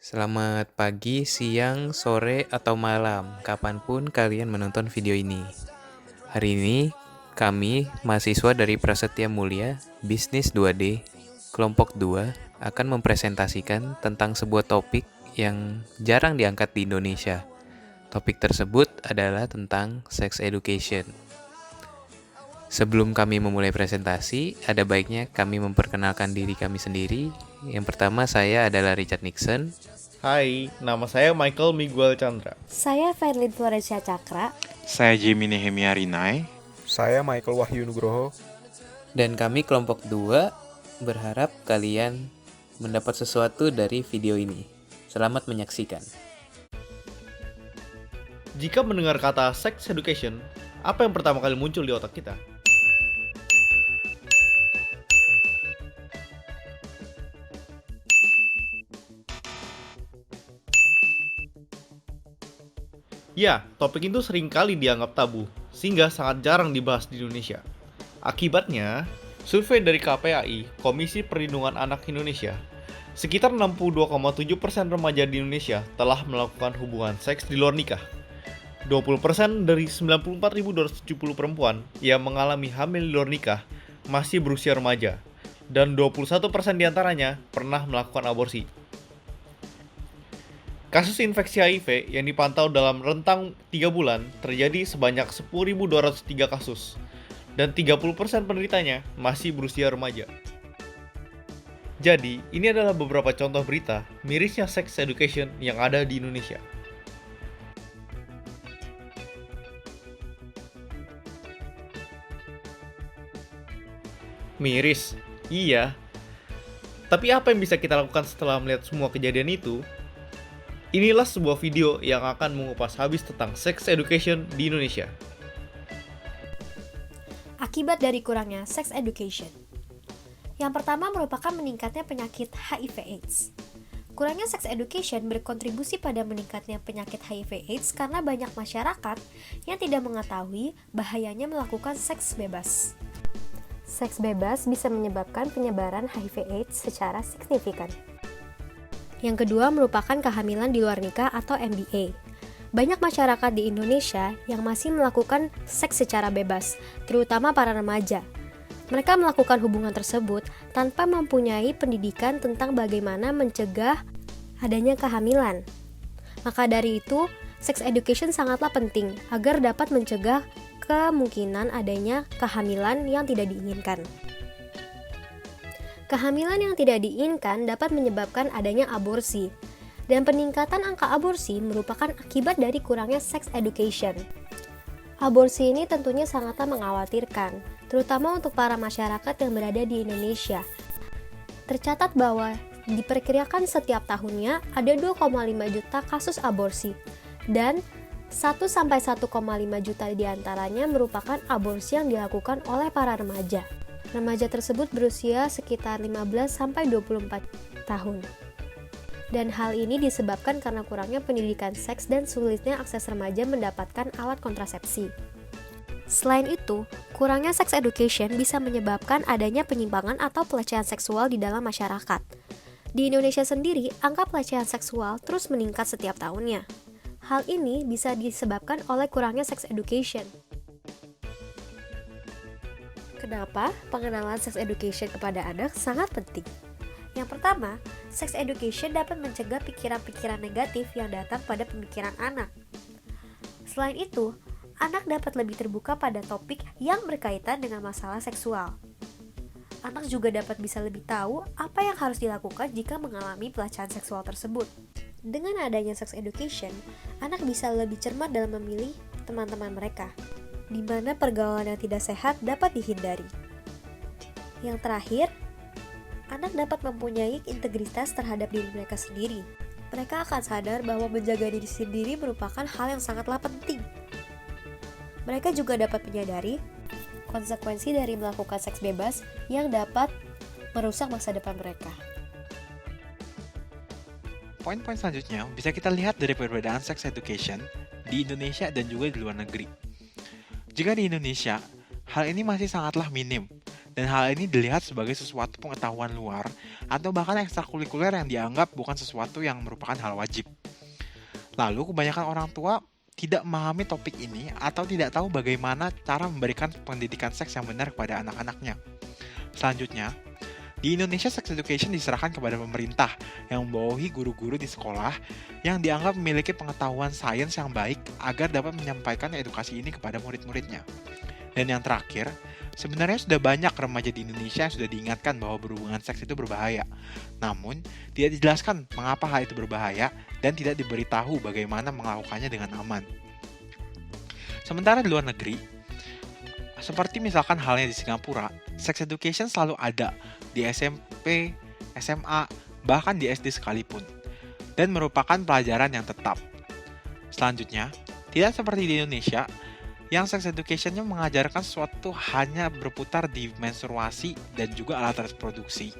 Selamat pagi, siang, sore, atau malam, kapanpun kalian menonton video ini. Hari ini, kami, mahasiswa dari Prasetya Mulia, Bisnis 2D, kelompok 2, akan mempresentasikan tentang sebuah topik yang jarang diangkat di Indonesia. Topik tersebut adalah tentang sex education. Sebelum kami memulai presentasi, ada baiknya kami memperkenalkan diri kami sendiri. Yang pertama, saya adalah Richard Nixon. Hai, nama saya Michael Miguel Chandra. Saya Fernlyn Florencia Cakra. Saya Jimmy Nehemia Rinai. Saya Michael Wahyu Nugroho. Dan kami kelompok 2 berharap kalian mendapat sesuatu dari video ini. Selamat menyaksikan. Jika mendengar kata sex education, apa yang pertama kali muncul di otak kita? Ya, topik itu seringkali dianggap tabu, sehingga sangat jarang dibahas di Indonesia. Akibatnya, survei dari KPAI, Komisi Perlindungan Anak Indonesia, sekitar 62,7% remaja di Indonesia telah melakukan hubungan seks di luar nikah. 20% dari 94.270 perempuan yang mengalami hamil di luar nikah masih berusia remaja, dan 21% diantaranya pernah melakukan aborsi. Kasus infeksi HIV yang dipantau dalam rentang 3 bulan terjadi sebanyak 10.203 kasus, dan 30% penderitanya masih berusia remaja. Jadi, ini adalah beberapa contoh berita mirisnya sex education yang ada di Indonesia. Miris, iya. Tapi apa yang bisa kita lakukan setelah melihat semua kejadian itu? Inilah sebuah video yang akan mengupas habis tentang sex education di Indonesia. Akibat dari kurangnya sex education. Yang pertama merupakan meningkatnya penyakit HIV/AIDS. Kurangnya sex education berkontribusi pada meningkatnya penyakit HIV/AIDS karena banyak masyarakat yang tidak mengetahui bahayanya melakukan seks bebas. Seks bebas bisa menyebabkan penyebaran HIV/AIDS secara signifikan. Yang kedua merupakan kehamilan di luar nikah atau MBA. Banyak masyarakat di Indonesia yang masih melakukan seks secara bebas, terutama para remaja. Mereka melakukan hubungan tersebut tanpa mempunyai pendidikan tentang bagaimana mencegah adanya kehamilan. Maka dari itu, sex education sangatlah penting agar dapat mencegah kemungkinan adanya kehamilan yang tidak diinginkan. Kehamilan yang tidak diinginkan dapat menyebabkan adanya aborsi, dan peningkatan angka aborsi merupakan akibat dari kurangnya sex education. Aborsi ini tentunya sangatlah mengkhawatirkan, terutama untuk para masyarakat yang berada di Indonesia. Tercatat bahwa diperkirakan setiap tahunnya ada 2,5 juta kasus aborsi, dan 1-1,5 juta diantaranya merupakan aborsi yang dilakukan oleh para remaja. Remaja tersebut berusia sekitar 15-24 tahun. Dan hal ini disebabkan karena kurangnya pendidikan seks dan sulitnya akses remaja mendapatkan alat kontrasepsi. Selain itu, kurangnya sex education bisa menyebabkan adanya penyimpangan atau pelecehan seksual di dalam masyarakat. Di Indonesia sendiri, angka pelecehan seksual terus meningkat setiap tahunnya. Hal ini bisa disebabkan oleh kurangnya sex education. Kenapa pengenalan sex education kepada anak sangat penting? Yang pertama, sex education dapat mencegah pikiran-pikiran negatif yang datang pada pemikiran anak. Selain itu, anak dapat lebih terbuka pada topik yang berkaitan dengan masalah seksual. Anak juga dapat bisa lebih tahu apa yang harus dilakukan jika mengalami pelecehan seksual tersebut. Dengan adanya sex education, anak bisa lebih cermat dalam memilih teman-teman mereka, di mana pergaulan yang tidak sehat dapat dihindari. Yang terakhir, anak dapat mempunyai integritas terhadap diri mereka sendiri. Mereka akan sadar bahwa menjaga diri sendiri merupakan hal yang sangatlah penting. Mereka juga dapat menyadari konsekuensi dari melakukan seks bebas yang dapat merusak masa depan mereka. Poin-poin selanjutnya bisa kita lihat dari perbedaan sex education di Indonesia dan juga di luar negeri. Jika di Indonesia, hal ini masih sangatlah minim, dan hal ini dilihat sebagai sesuatu pengetahuan luar atau bahkan ekstrakurikuler yang dianggap bukan sesuatu yang merupakan hal wajib. Lalu kebanyakan orang tua tidak memahami topik ini atau tidak tahu bagaimana cara memberikan pendidikan seks yang benar kepada anak-anaknya. Selanjutnya, di Indonesia sex education diserahkan kepada pemerintah yang membawahi guru-guru di sekolah yang dianggap memiliki pengetahuan sains yang baik agar dapat menyampaikan edukasi ini kepada murid-muridnya. Dan yang terakhir, sebenarnya sudah banyak remaja di Indonesia yang sudah diingatkan bahwa berhubungan seks itu berbahaya. Namun, tidak dijelaskan mengapa hal itu berbahaya dan tidak diberitahu bagaimana melakukannya dengan aman. Sementara di luar negeri, seperti misalkan halnya di Singapura, sex education selalu ada di SMP, SMA, bahkan di SD sekalipun, dan merupakan pelajaran yang tetap. Selanjutnya, tidak seperti di Indonesia, yang sex education-nya mengajarkan sesuatu hanya berputar di menstruasi dan juga alat reproduksi.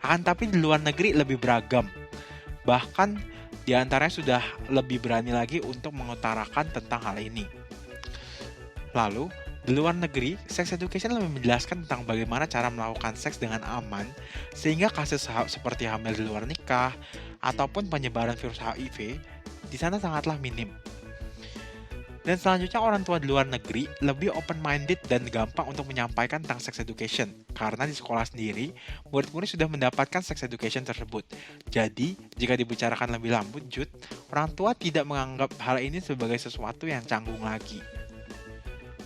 Akan tapi di luar negeri lebih beragam. Bahkan di antaranya sudah lebih berani lagi untuk mengutarakan tentang hal ini. Lalu, di luar negeri, sex education lebih menjelaskan tentang bagaimana cara melakukan seks dengan aman, sehingga kasus seperti hamil di luar nikah, ataupun penyebaran virus HIV, di sana sangatlah minim. Dan selanjutnya orang tua di luar negeri lebih open-minded dan gampang untuk menyampaikan tentang sex education. Karena di sekolah sendiri, murid-murid sudah mendapatkan sex education tersebut. Jadi, jika dibicarakan lebih lanjut, orang tua tidak menganggap hal ini sebagai sesuatu yang canggung lagi.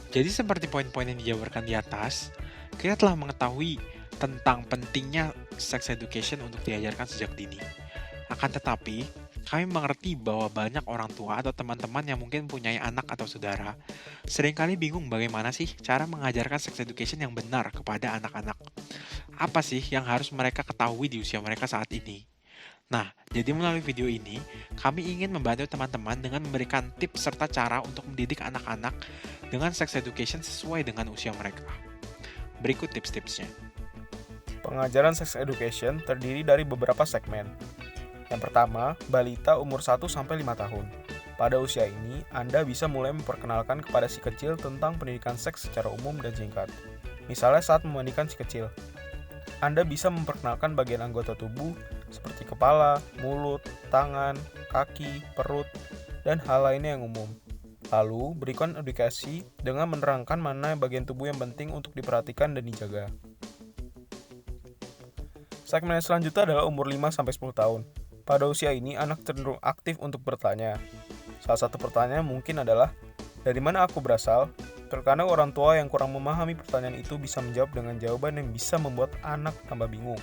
Jadi seperti poin-poin yang dijabarkan di atas, kita telah mengetahui tentang pentingnya sex education untuk diajarkan sejak dini. Akan tetapi, kami mengerti bahwa banyak orang tua atau teman-teman yang mungkin punya anak atau saudara seringkali bingung bagaimana sih cara mengajarkan sex education yang benar kepada anak-anak. Apa sih yang harus mereka ketahui di usia mereka saat ini? Nah, jadi melalui video ini, kami ingin membantu teman-teman dengan memberikan tips serta cara untuk mendidik anak-anak dengan sex education sesuai dengan usia mereka. Berikut tips-tipsnya. Pengajaran sex education terdiri dari beberapa segmen. Yang pertama, balita umur 1-5 tahun. Pada usia ini, Anda bisa mulai memperkenalkan kepada si kecil tentang pendidikan seks secara umum dan singkat. Misalnya saat memandikan si kecil. Anda bisa memperkenalkan bagian anggota tubuh seperti kepala, mulut, tangan, kaki, perut, dan hal lainnya yang umum. Lalu, berikan edukasi dengan menerangkan mana bagian tubuh yang penting untuk diperhatikan dan dijaga. Segmen selanjutnya adalah umur 5-10 tahun. Pada usia ini, anak cenderung aktif untuk bertanya. Salah satu pertanyaan mungkin adalah, dari mana aku berasal? Terkadang orang tua yang kurang memahami pertanyaan itu bisa menjawab dengan jawaban yang bisa membuat anak tambah bingung.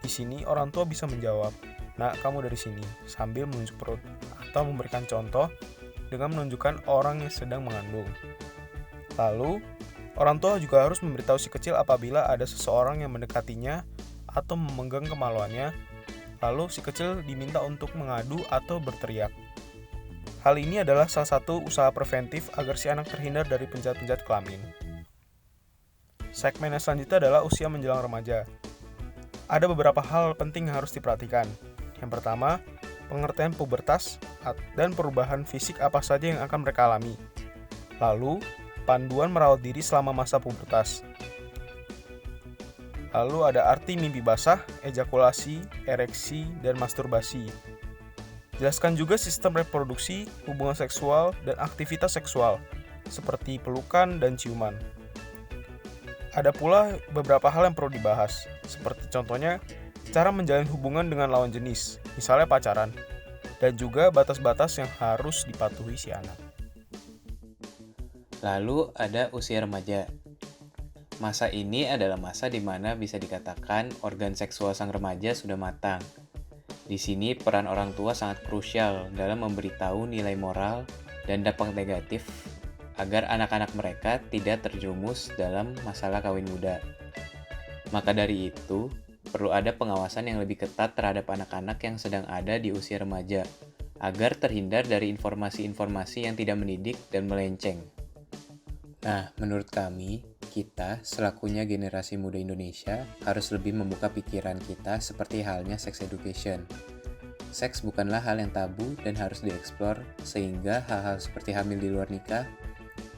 Di sini, orang tua bisa menjawab, "Nak, kamu dari sini," sambil menunjuk perut, atau memberikan contoh dengan menunjukkan orang yang sedang mengandung. Lalu, orang tua juga harus memberitahu si kecil apabila ada seseorang yang mendekatinya atau memegang kemaluannya. Lalu si kecil diminta untuk mengadu atau berteriak. Hal ini adalah salah satu usaha preventif agar si anak terhindar dari penjahat-penjahat kelamin. Segmen yang selanjutnya adalah usia menjelang remaja. Ada beberapa hal penting yang harus diperhatikan. Yang pertama, pengertian pubertas dan perubahan fisik apa saja yang akan mereka alami. Lalu, panduan merawat diri selama masa pubertas. Lalu ada arti mimpi basah, ejakulasi, ereksi, dan masturbasi. Jelaskan juga sistem reproduksi, hubungan seksual, dan aktivitas seksual, seperti pelukan dan ciuman. Ada pula beberapa hal yang perlu dibahas, seperti contohnya cara menjalin hubungan dengan lawan jenis, misalnya pacaran, dan juga batas-batas yang harus dipatuhi si anak. Lalu ada usia remaja. Masa ini adalah masa di mana bisa dikatakan organ seksual sang remaja sudah matang. Di sini peran orang tua sangat krusial dalam memberitahu nilai moral dan dampak negatif agar anak-anak mereka tidak terjerumus dalam masalah kawin muda. Maka dari itu, perlu ada pengawasan yang lebih ketat terhadap anak-anak yang sedang ada di usia remaja, agar terhindar dari informasi-informasi yang tidak mendidik dan melenceng. Nah, menurut kami, kita selakunya generasi muda Indonesia harus lebih membuka pikiran kita seperti halnya sex education. Seks bukanlah hal yang tabu dan harus dieksplor, sehingga hal-hal seperti hamil di luar nikah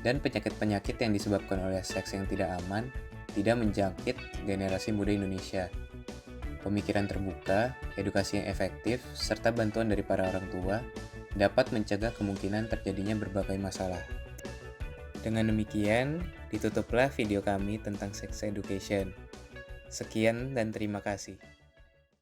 dan penyakit-penyakit yang disebabkan oleh seks yang tidak aman tidak menjangkit generasi muda Indonesia. Pemikiran terbuka, edukasi yang efektif, serta bantuan dari para orang tua dapat mencegah kemungkinan terjadinya berbagai masalah. Dengan demikian, ditutuplah video kami tentang sex education. Sekian dan terima kasih.